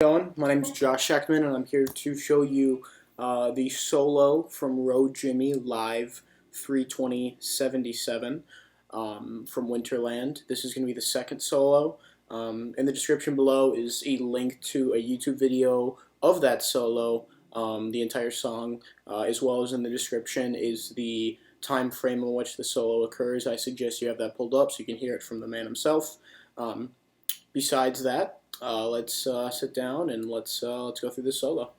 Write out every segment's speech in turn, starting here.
Going? My name is Josh Schectman, and I'm here to show you the solo from Road Jimmy live 32077 from Winterland. This is going to be the second solo. In the description below is a link to a YouTube video of that solo, the entire song, as well as in the description is the time frame in which the solo occurs. I suggest you have that pulled up so you can hear it from the man himself. Besides that, let's sit down and let's go through this solo.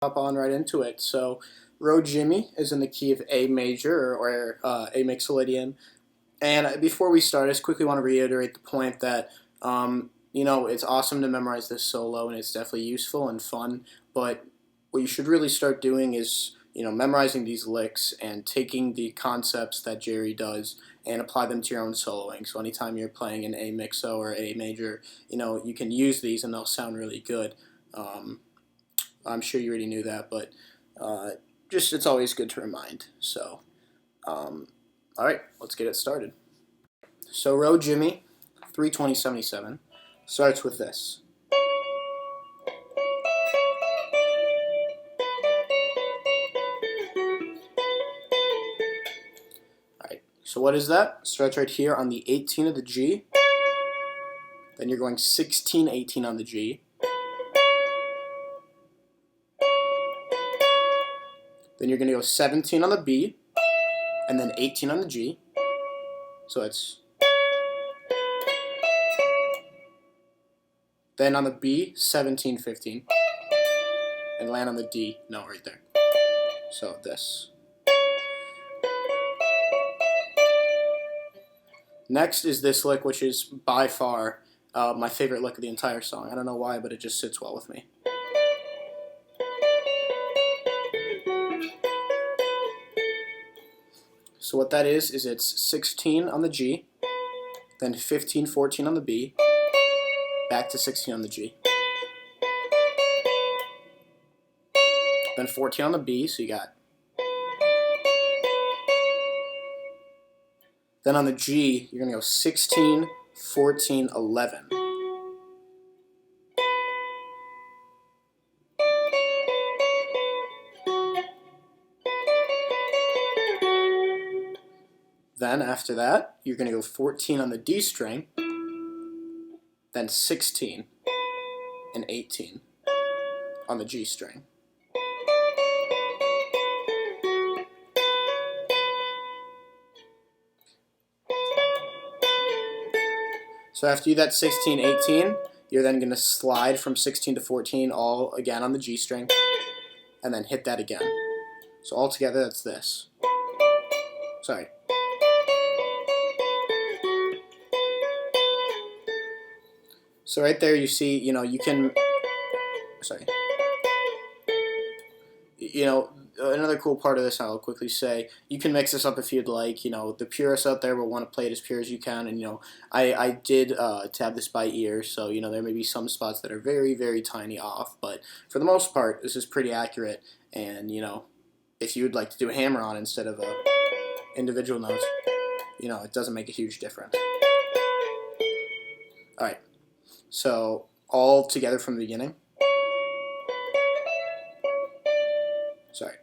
Hop on right into it. So, Road Jimmy is in the key of A major or A mixolydian. And before we start, I just quickly want to reiterate the point that it's awesome to memorize this solo, and it's definitely useful and fun. But what you should really start doing is memorizing these licks and taking the concepts that Jerry does and apply them to your own soloing. So anytime you're playing an A mixo or A major, you can use these and they'll sound really good. I'm sure you already knew that, but just it's always good to remind. So, all right, let's get it started. So Road Jimmy, 32077, starts with this. All right, so what is that? Starts right here on the 18 of the G. Then you're going 16, 18 on the G. Then you're going to go 17 on the B, and then 18 on the G. So it's... Then on the B, 17, 15. And land on the D note right there. So this. Next is this lick, which is by far my favorite lick of the entire song. I don't know why, but it just sits well with me. So what that is it's 16 on the G, then 15, 14 on the B, back to 16 on the G. then 14 on the B, so you got. Then on the G, you're going to go 16, 14, 11. Then after that, you're going to go 14 on the D string, then 16 and 18 on the G string. So after you do that 16, 18, you're then going to slide from 16 to 14 all again on the G string, and then hit that again. So all together, that's this. Sorry. So right there you see, you can, another cool part of this I'll quickly say, you can mix this up if you'd like. The purists out there will want to play it as pure as you can, and I did tab this by ear, so there may be some spots that are very, very tiny off, but for the most part this is pretty accurate, and if you would like to do a hammer-on instead of individual notes, it doesn't make a huge difference. Alright, so all together from the beginning. Sorry.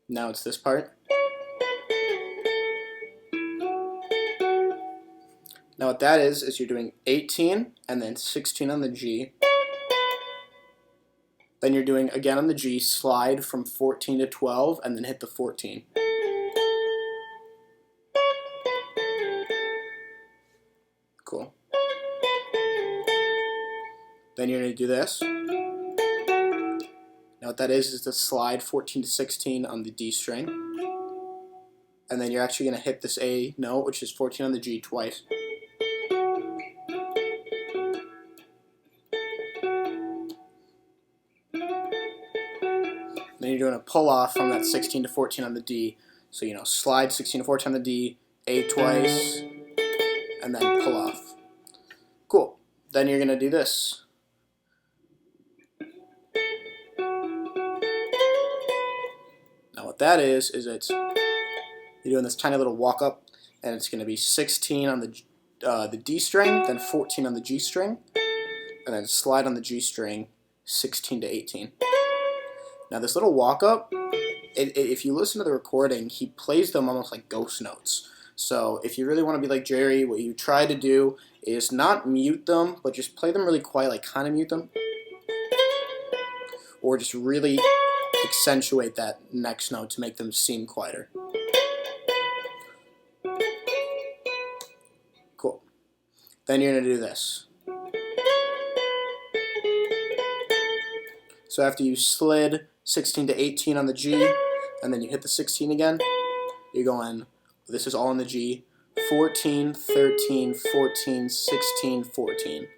Now it's this part. Now what that is you're doing 18 and then 16 on the G. Then you're doing again on the G, slide from 14 to 12, and then hit the 14. Cool. Then you're going to do this. Now what that is to slide 14 to 16 on the D string. And then you're actually going to hit this A note, which is 14 on the G, twice. Then you're doing a pull off from that 16 to 14 on the D. So, slide 16 to 14 on the D, A twice, and then pull off. Cool. Then you're going to do this. Now what that is you're doing this tiny little walk up, and it's going to be 16 on the D string, then 14 on the G string, and then slide on the G string, 16 to 18. Now this little walk up, if you listen to the recording, he plays them almost like ghost notes. So if you really want to be like Jerry, what you try to do is not mute them, but just play them really quiet, like kind of mute them. Or just really accentuate that next note to make them seem quieter. Cool. Then you're going to do this. So after you slid 16 to 18 on the G, and then you hit the 16 again, you're going, this is all on the G, 14, 13, 14, 16, 14.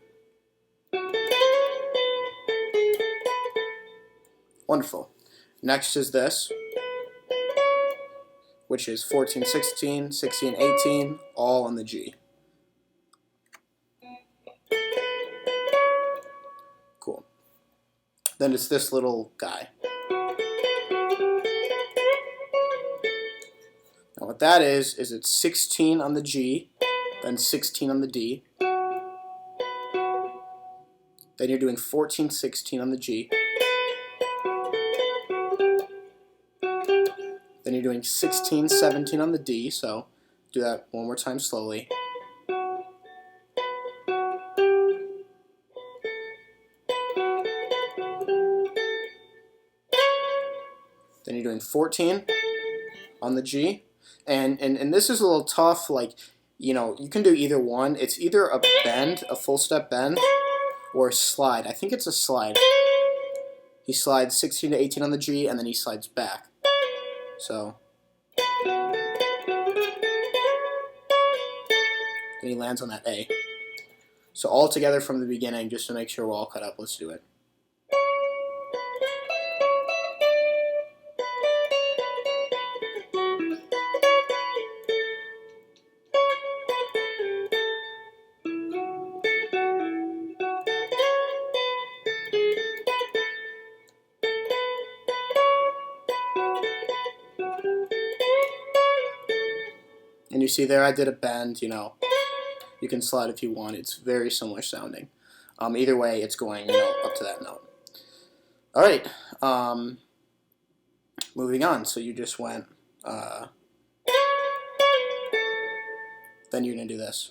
Wonderful. Next is this, which is 14, 16, 16, 18, all on the G. Cool. Then it's this little guy. Now what that is it's 16 on the G, then 16 on the D. Then you're doing 14, 16 on the G. Then you're doing 16, 17 on the D, so do that one more time slowly. Then you're doing 14 on the G. And this is a little tough, like, you can do either one. It's either a bend, a full step bend, or a slide. I think it's a slide. He slides 16 to 18 on the G, and then he slides back. So, then he lands on that A. So all together from the beginning, just to make sure we're all caught up, let's do it. And you see there I did a bend, you know. You can slide if you want. It's very similar sounding. Either way, it's going, you know, up to that note. All right. Moving on. So you just went. Then you're gonna do this.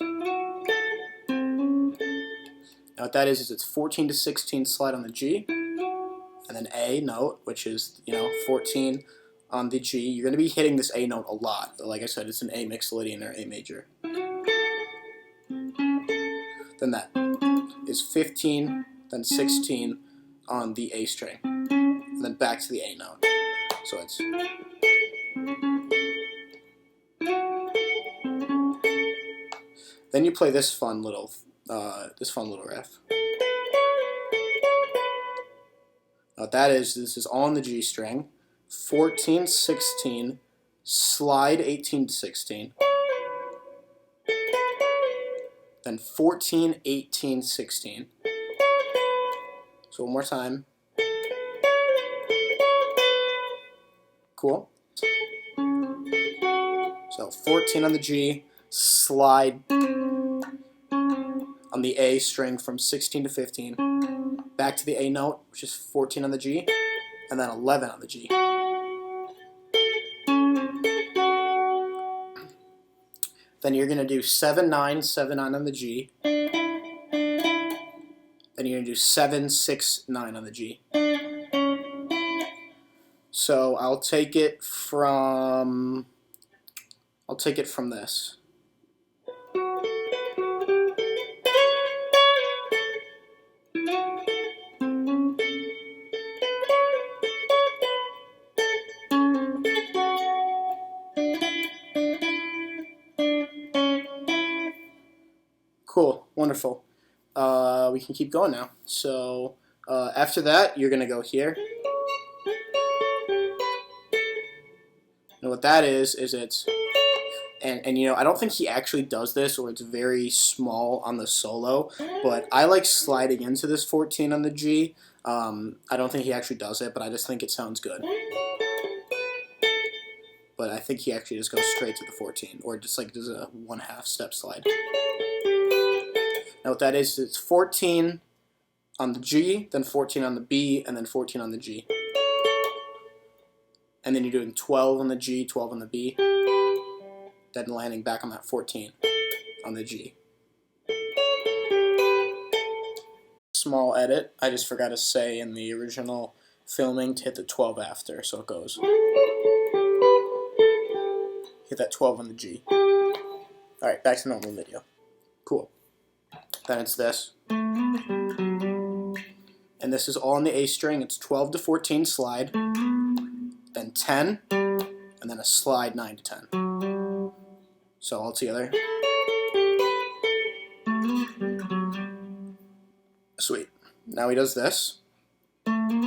Now what that is it's 14 to 16 slide on the G, and then A note, which is, you know, 14 on the G. You're gonna be hitting this A note a lot. Like I said, it's an A mixolydian or A major. Then that is 15, then 16 on the A string, and then back to the A note. So it's. Then you play this fun little riff. Now what that is, this is all on the G string, 14, 16, slide 18 to 16, then 14, 18, 16. So one more time. Cool. So 14 on the G, slide on the A string from 16 to 15, back to the A note, which is 14 on the G, and then 11 on the G. Then you're going to do 7, 9, 7, 9 on the G. Then you're going to do 7, 6, 9 on the G. So I'll take it from this. Cool, wonderful. We can keep going now. So after that, you're going to go here. And what that is it's, and you know, I don't think he actually does this, or it's very small on the solo, but I like sliding into this 14 on the G. I don't think he actually does it, but I just think it sounds good. But I think he actually just goes straight to the 14, or just like does a 1/2 step slide. Now what that is, it's 14 on the G, then 14 on the B, and then 14 on the G. And then you're doing 12 on the G, 12 on the B, then landing back on that 14 on the G. Small edit, I just forgot to say in the original filming to hit the 12 after, so it goes. Hit that 12 on the G. Alright, back to normal video. Cool. Then it's this. And this is all on the A string. It's 12 to 14 slide, then 10, and then a slide 9 to 10. So all together. Sweet. Now he does this. Now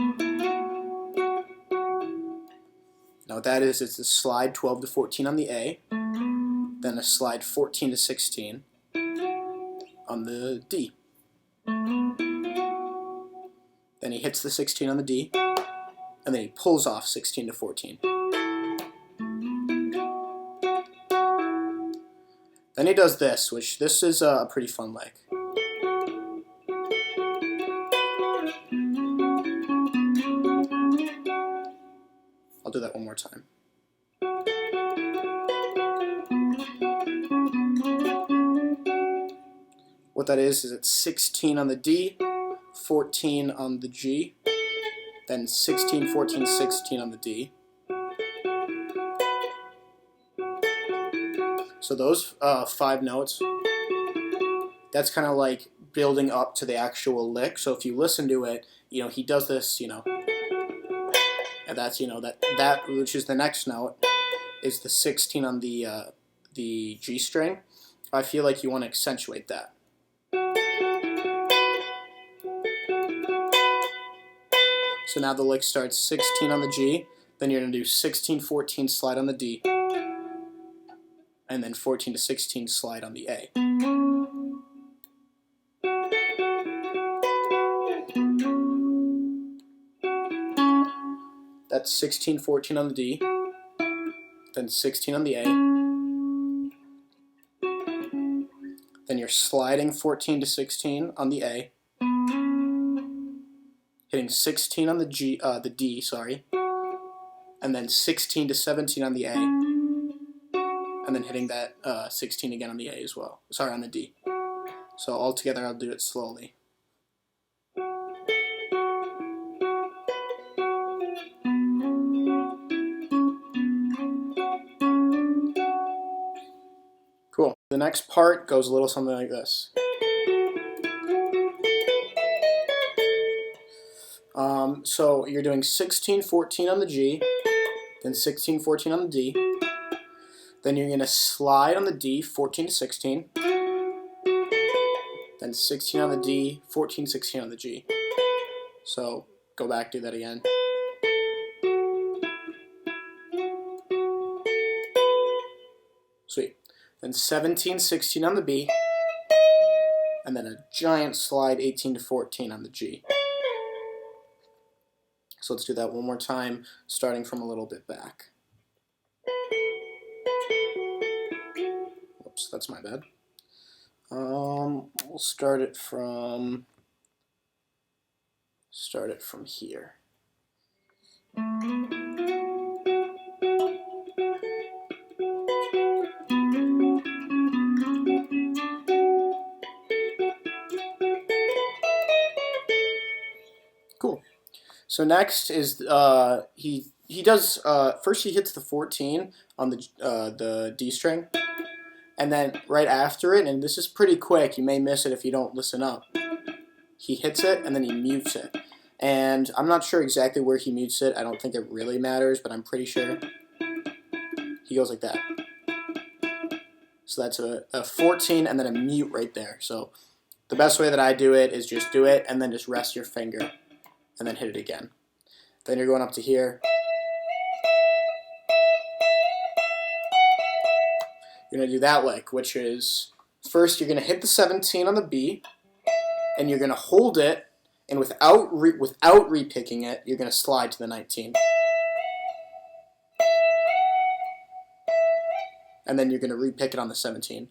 what that is, it's a slide 12 to 14 on the A, then a slide 14 to 16 on the D. Then he hits the 16 on the D, and then he pulls off 16 to 14. Then he does this, which this is a pretty fun lick. I'll do that one more time. What that is it's 16 on the D, 14 on the G, then 16, 14, 16 on the D. So those 5 notes, that's kind of like building up to the actual lick. So if you listen to it, you know, he does this, you know, and that's, you know, that which is the next note, is the 16 on the G string. I feel like you want to accentuate that. So now the lick starts 16 on the G, then you're going to do 16, 14 slide on the D, and then 14 to 16 slide on the A. That's 16, 14 on the D, then 16 on the A, then you're sliding 14 to 16 on the A, hitting 16 on the D, sorry, and then 16 to 17 on the A, and then hitting that 16 again on the A as well. Sorry, on the D. So all together, I'll do it slowly. Cool. The next part goes a little something like this. So you're doing 16, 14 on the G, then 16, 14 on the D. Then you're going to slide on the D, 14 to 16. Then 16 on the D, 14, 16 on the G. So go back, do that again. Sweet. Then 17, 16 on the B. And then a giant slide, 18 to 14 on the G. So let's do that one more time, starting from a little bit back. Whoops, that's my bad. We'll start it from here. Cool. So next is he does first he hits the 14 on the D string, and then right after it, and this is pretty quick, you may miss it if you don't listen up, he hits it and then he mutes it. And I'm not sure exactly where he mutes it. I don't think it really matters, but I'm pretty sure he goes like that. So that's a 14 and then a mute right there. So the best way that I do it is just do it and then just rest your finger and then hit it again. Then you're going up to here. You're going to do that lick, which is first you're going to hit the 17 on the B, and you're going to hold it, and without repicking it, you're going to slide to the 19. And then you're going to repick it on the 17.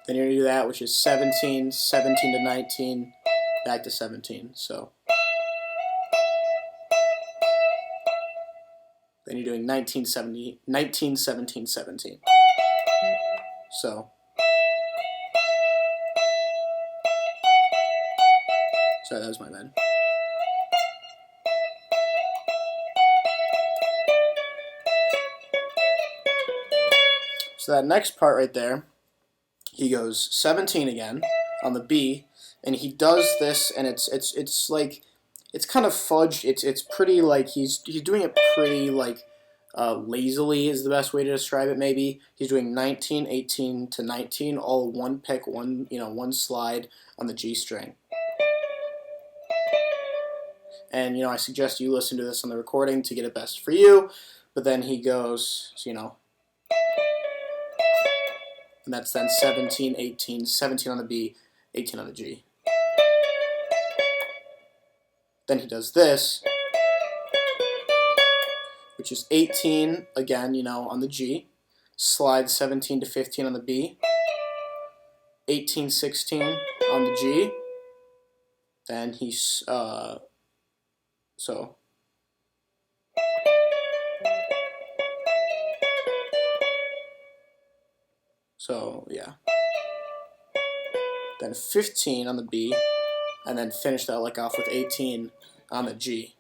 Then you're going to do that, which is 17, 17 to 19, back to 17. So then you're doing 19, 17, 17. So sorry, that was my bad. So that next part right there, he goes 17 again on the B, and he does this, and it's like, it's kind of fudged. It's pretty like he's doing it pretty like lazily is the best way to describe it. Maybe he's doing 19, 18 to 19, all one pick, one slide on the G string. And I suggest you listen to this on the recording to get it best for you. But then he goes, and that's then 17, 18, 17 on the B, 18 on the G. Then he does this, which is 18, again, on the G, slide 17 to 15 on the B, 18, 16 on the G, then he's, yeah. Then 15 on the B, and then finish that lick off with 18 on the G.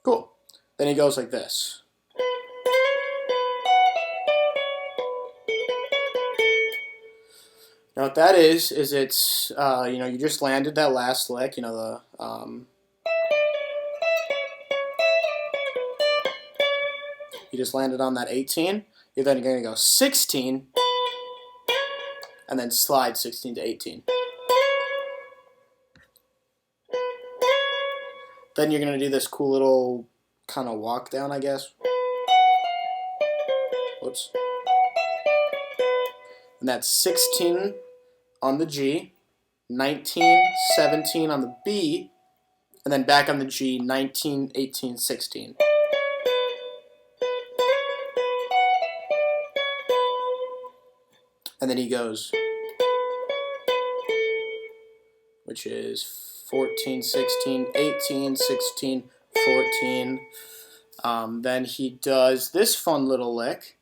Cool. Then he goes like this. Now what that is it's, you just landed that last lick, you just landed on that 18. You're then going to go 16, and then slide 16 to 18. Then you're going to do this cool little kind of walk down, I guess. Whoops. And that's 16 on the G, 19, 17 on the B, and then back on the G, 19, 18, 16. And then he goes, which is 14, 16, 18, 16, 14. Then he does this fun little lick.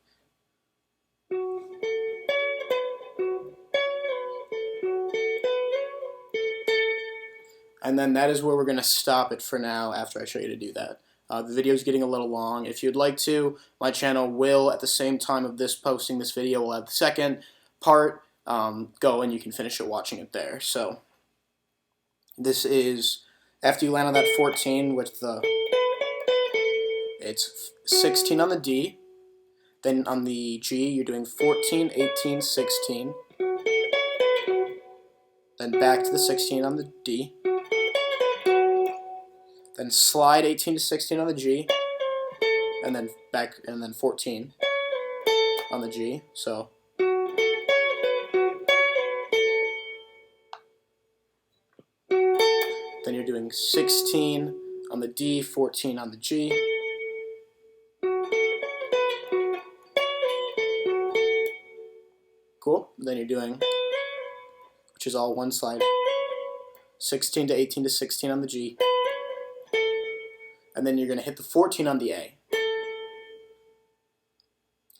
And then that is where we're going to stop it for now after I show you to do that. The video is getting a little long. If you'd like to, my channel will, at the same time of this posting this video, will have the second part. Go and you can finish it watching it there. So this is after you land on that 14 with the, it's 16 on the D. Then on the G, you're doing 14, 18, 16. Then back to the 16 on the D. Then slide 18 to 16 on the G, and then back, and then 14 on the G. So then you're doing 16 on the D, 14 on the G. Cool. Then you're doing, which is all one slide, 16 to 18 to 16 on the G. And then you're going to hit the 14 on the A.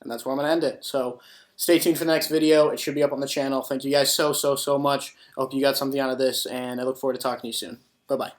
And that's where I'm going to end it. So stay tuned for the next video. It should be up on the channel. Thank you guys so much. I hope you got something out of this, and I look forward to talking to you soon. Bye-bye.